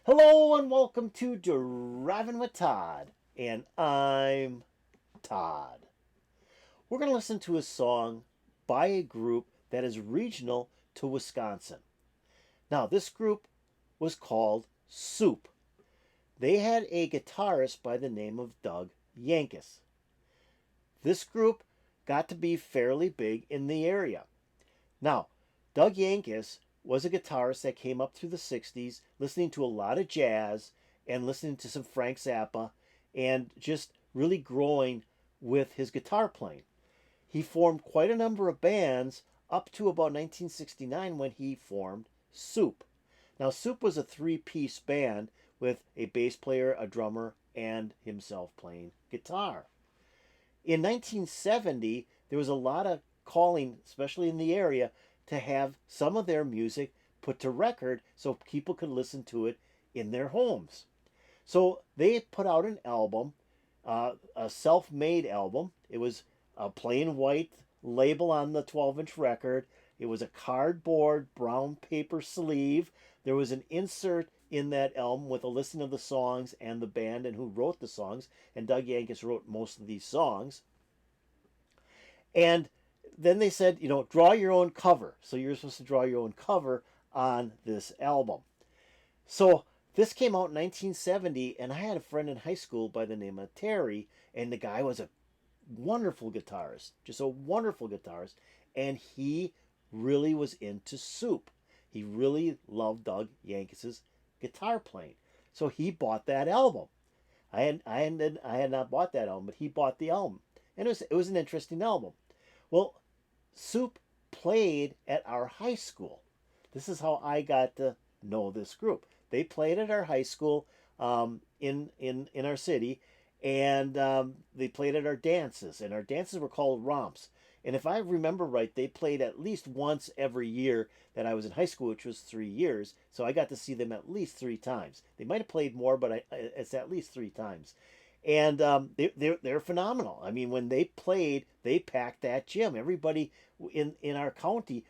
Hello and welcome to Driving with Todd, and I'm Todd. We're going to listen to a song by a group that is regional to Wisconsin. Now, this group was called Soup. They had a guitarist by the name of Doug Yankus. This group got to be fairly big in the area. Now, Doug Yankus was a guitarist that came up through the 60s, listening to a lot of jazz and listening to some Frank Zappa and just really growing with his guitar playing. He formed quite a number of bands up to about 1969 when he formed Soup. Now, Soup was a three-piece band with a bass player, a drummer, and himself playing guitar. In 1970, there was a lot of calling, especially in the area, to have some of their music put to record so people could listen to it in their homes. So they put out an album, a self made album. It was a plain white label on the 12-inch record. It was a cardboard brown paper sleeve. There was an insert in that album with a listing of the songs and the band and who wrote the songs. And Doug Yankus wrote most of these songs. And then they said, draw your own cover. So you're supposed to draw your own cover on this album. So this came out in 1970, and I had a friend in high school by the name of Terry, and the guy was a wonderful guitarist, just a wonderful guitarist, and he really was into Soup. He really loved Doug Yankus's guitar playing, so he bought that album. I had not bought that album, but he bought the album, and it was an interesting album. Well, Soup played at our high school. This is how I got to know this group. They played at our high school in our city, and they played at our dances, and our dances were called romps. And if I remember right, they played at least once every year that I was in high school, which was 3 years. So I got to see them at least three times. They might have played more, but it's at least three times. And they're phenomenal. I mean, when they played, they packed that gym. Everybody in our county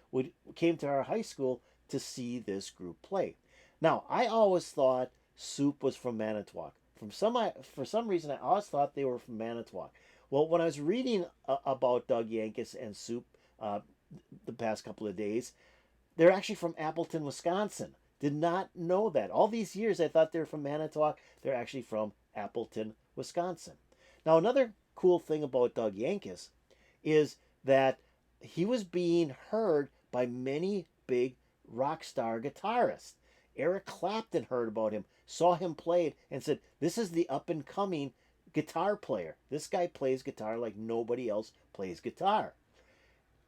came to our high school to see this group play. Now, I always thought Soup was from Manitowoc. For some reason, I always thought they were from Manitowoc. Well, when I was reading about Doug Yankus and Soup the past couple of days, they're actually from Appleton, Wisconsin. Did not know that. All these years, I thought they were from Manitowoc. They're actually from Appleton, Wisconsin. Now, another cool thing about Doug Yankus is that he was being heard by many big rock star guitarists. Eric Clapton heard about him, saw him play, and said, "This is the up and coming guitar player. This guy plays guitar like nobody else plays guitar."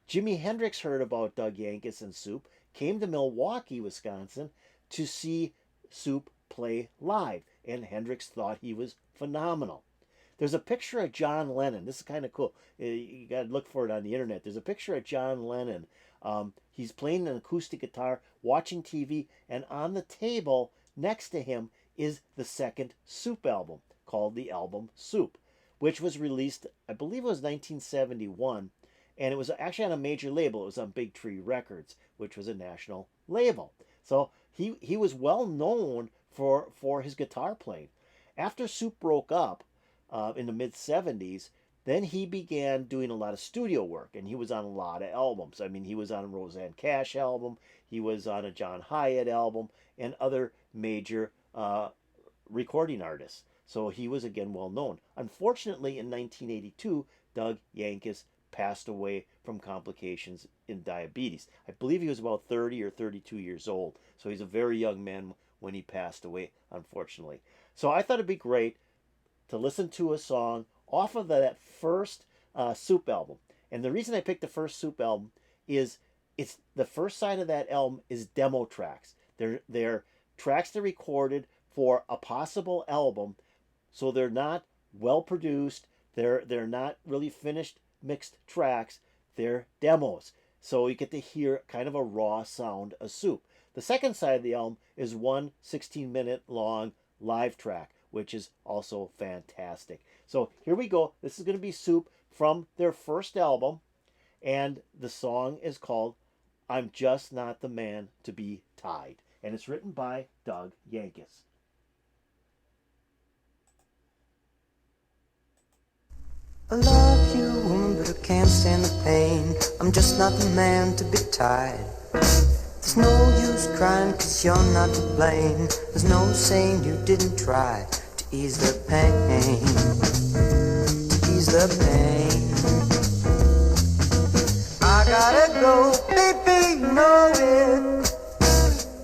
Jimi Hendrix heard about Doug Yankus and Soup, came to Milwaukee, Wisconsin to see Soup play live, and Hendrix thought he was phenomenal. There's a picture of John Lennon. This is kind of cool. You got to look for it on the internet. There's a picture of John Lennon. He's playing an acoustic guitar, watching TV, and on the table next to him is the second Soup album, called the album Soup, which was released, I believe it was 1971, and it was actually on a major label. It was on Big Tree Records, which was a national label. So he was well known for his guitar playing. After Soup broke up in the mid 70s, then he began doing a lot of studio work, and he was on a lot of albums. I mean, he was on a Roseanne Cash album, he was on a John Hyatt album, and other major recording artists. So he was again well known. Unfortunately, in 1982, Doug Yankus passed away from complications in diabetes. I believe he was about 30 or 32 years old. So he's a very young man when he passed away, unfortunately. So I thought it'd be great to listen to a song off of that first Soup album. And the reason I picked the first Soup album is it's the first side of that album is demo tracks. They're tracks they recorded for a possible album, so they're not well produced. They're not really finished mixed tracks. They're demos. So you get to hear kind of a raw sound of Soup. The second side of the album is one 16-minute long live track, which is also fantastic. So here we go. This is going to be Soup from their first album, and the song is called "I'm Just Not the Man to Be Tied," and it's written by Doug Yankus. I love you, woman, but I can't stand the pain. I'm just not the man to be tied. There's no use crying, 'cause you're not to blame. There's no saying you didn't try to ease the pain, to ease the pain. I gotta go, baby, you know it.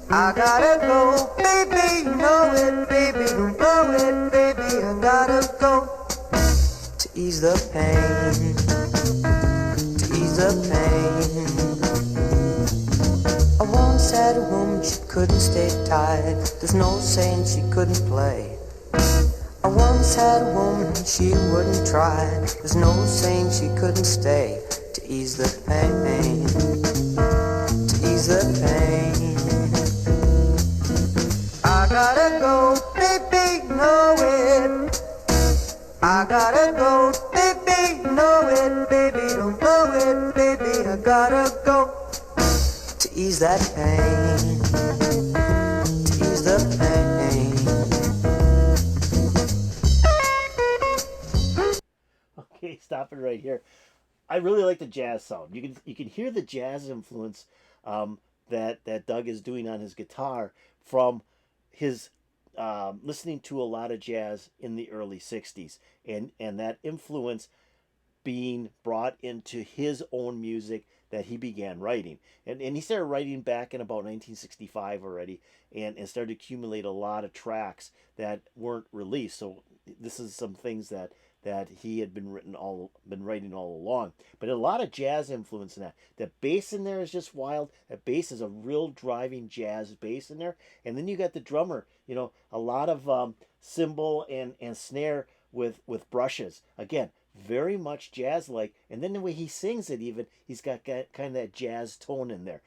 I gotta go, baby, you know it, baby, you know it, baby. I gotta go to ease the pain, to ease the pain. I once had a woman, she couldn't stay tied. There's no saying she couldn't play. I once had a woman, she wouldn't try. There's no saying she couldn't stay to ease the pain, to ease the pain. I gotta go, baby, know it. I gotta go, baby, know it, baby, don't know it, baby. I gotta go to ease that pain, to ease the pain. Okay, stop it right here. I really like the jazz sound. You can hear the jazz influence that Doug is doing on his guitar from his listening to a lot of jazz in the early '60s, and that influence being brought into his own music that he began writing. And he started writing back in about 1965 already, and started to accumulate a lot of tracks that weren't released. So this is some things that he had been writing all along. But a lot of jazz influence in that. The bass in there is just wild. That bass is a real driving jazz bass in there. And then you got the drummer, a lot of cymbal and snare with brushes. Again, very much jazz like. And then the way he sings it, even he's got kind of that jazz tone in there.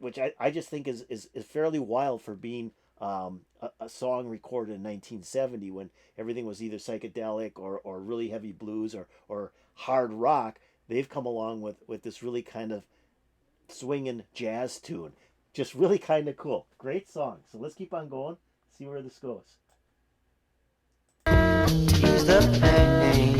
Which I just think is fairly wild for being a song recorded in 1970 when everything was either psychedelic or really heavy blues or hard rock. They've come along with this really kind of swinging jazz tune. Just really kind of cool. Great song. So let's keep on going, see where this goes. Ease the pain.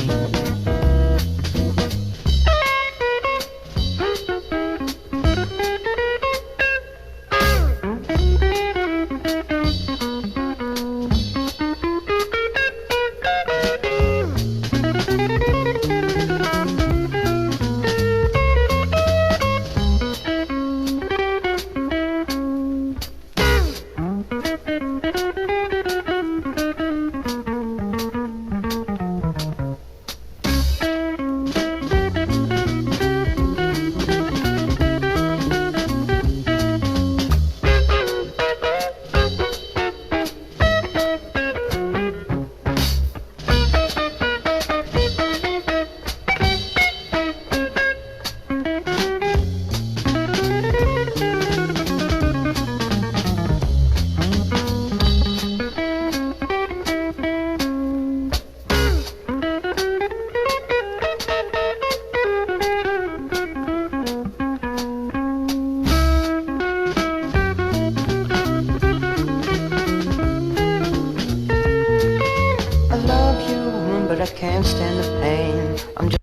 Can't stand the pain. I'm just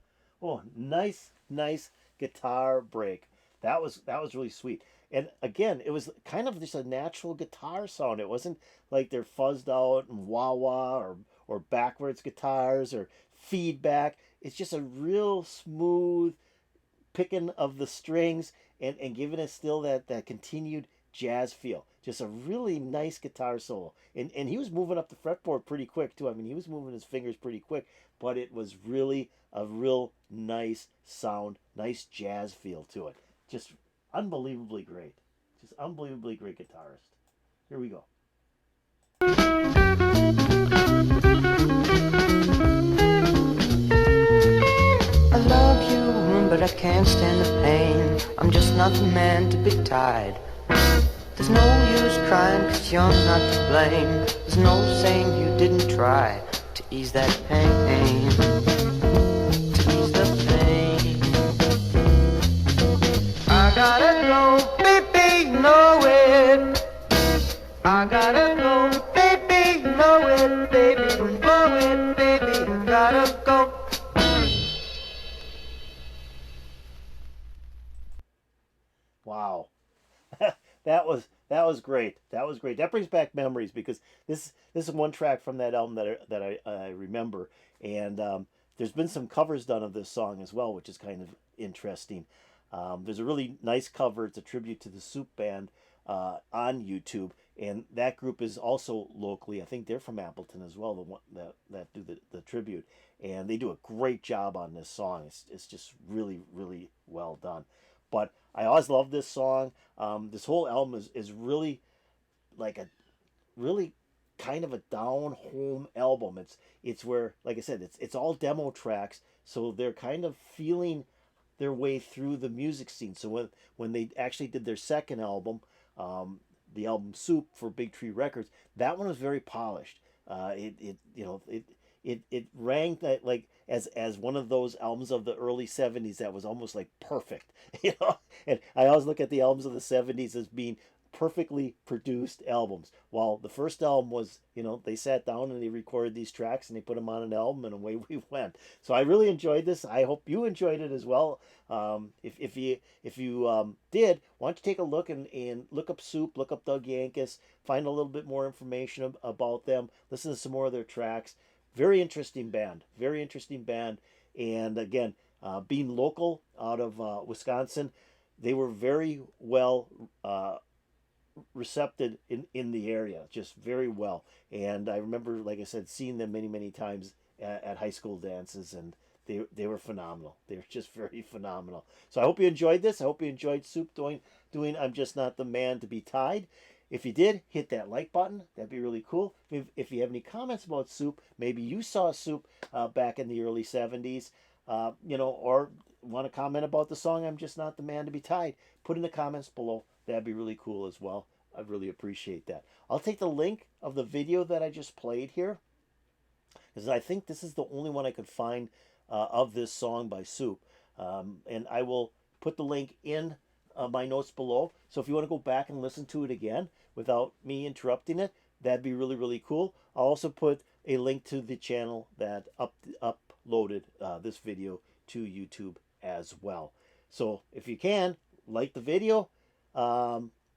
Nice guitar break. That was really sweet. And again, it was kind of just a natural guitar sound. It wasn't like they're fuzzed out and wah wah or backwards guitars or feedback. It's just a real smooth picking of the strings and giving it still that continued jazz feel. Just a really nice guitar solo. And he was moving up the fretboard pretty quick too. I mean, he was moving his fingers pretty quick, but it was really a real nice sound, nice jazz feel to it. Just unbelievably great. Just unbelievably great guitarist. Here we go. I love you, but I can't stand the pain. I'm just not the man to be tied. There's no use crying, 'cause you're not to blame. There's no saying you didn't try to ease that pain, to ease the pain. I gotta go, baby, know it. I gotta go, baby, know it, baby, know it, baby. I gotta go. that was great. That was great. That brings back memories because this is one track from that album that I remember, and there's been some covers done of this song as well, which is kind of interesting. There's a really nice cover. It's a tribute to the Soup Band on YouTube, and that group is also locally. I think they're from Appleton as well. The one that do the tribute, and they do a great job on this song. It's just really really well done. But I always love this song. This whole album is really like a really kind of a down home album. It's where, like I said, it's all demo tracks, so they're kind of feeling their way through the music scene. So when they actually did their second album, the album Soup for Big Tree Records, that one was very polished. It rang that like as one of those albums of the early 70s that was almost like perfect. And I always look at the albums of the 70s as being perfectly produced albums, while the first album was, they sat down and they recorded these tracks and they put them on an album and away we went. So I really enjoyed this. I hope you enjoyed it as well. If you did, why don't you take a look and look up Soup, look up Doug Yankus, find a little bit more information about them, listen to some more of their tracks. Very interesting band, very interesting band. And again, being local out of Wisconsin, they were very well recepted in the area, just very well. And I remember, like I said, seeing them many times at high school dances, and they were phenomenal. They were just very phenomenal. So I hope you enjoyed this. I hope you enjoyed Soup doing I'm Just Not the Man to Be Tied. If you did, hit that like button. That'd be really cool. If you have any comments about Soup, maybe you saw Soup back in the early 70s, or want to comment about the song I'm Just Not the Man to Be Tied, put in the comments below. That'd be really cool as well. I'd really appreciate that. I'll take the link of the video that I just played here, because I think this is the only one I could find of this song by Soup. And I will put the link in my notes below. So if you want to go back and listen to it again without me interrupting it, that'd be really, really cool. I'll also put a link to the channel that uploaded this video to YouTube as well. So if you can, like the video,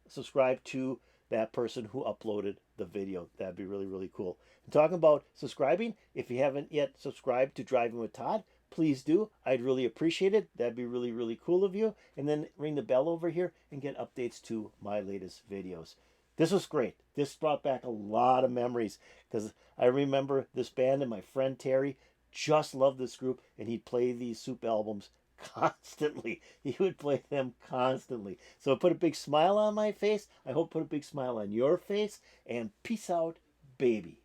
subscribe to that person who uploaded the video. That'd be really, really cool. And talking about subscribing, if you haven't yet subscribed to Driving with Todd, please do. I'd really appreciate it. That'd be really, really cool of you. And then ring the bell over here and get updates to my latest videos. This was great. This brought back a lot of memories, because I remember this band, and my friend Terry just loved this group, and he'd play these Soup albums constantly. He would play them constantly. So it put a big smile on my face. I hope it put a big smile on your face. And peace out, baby.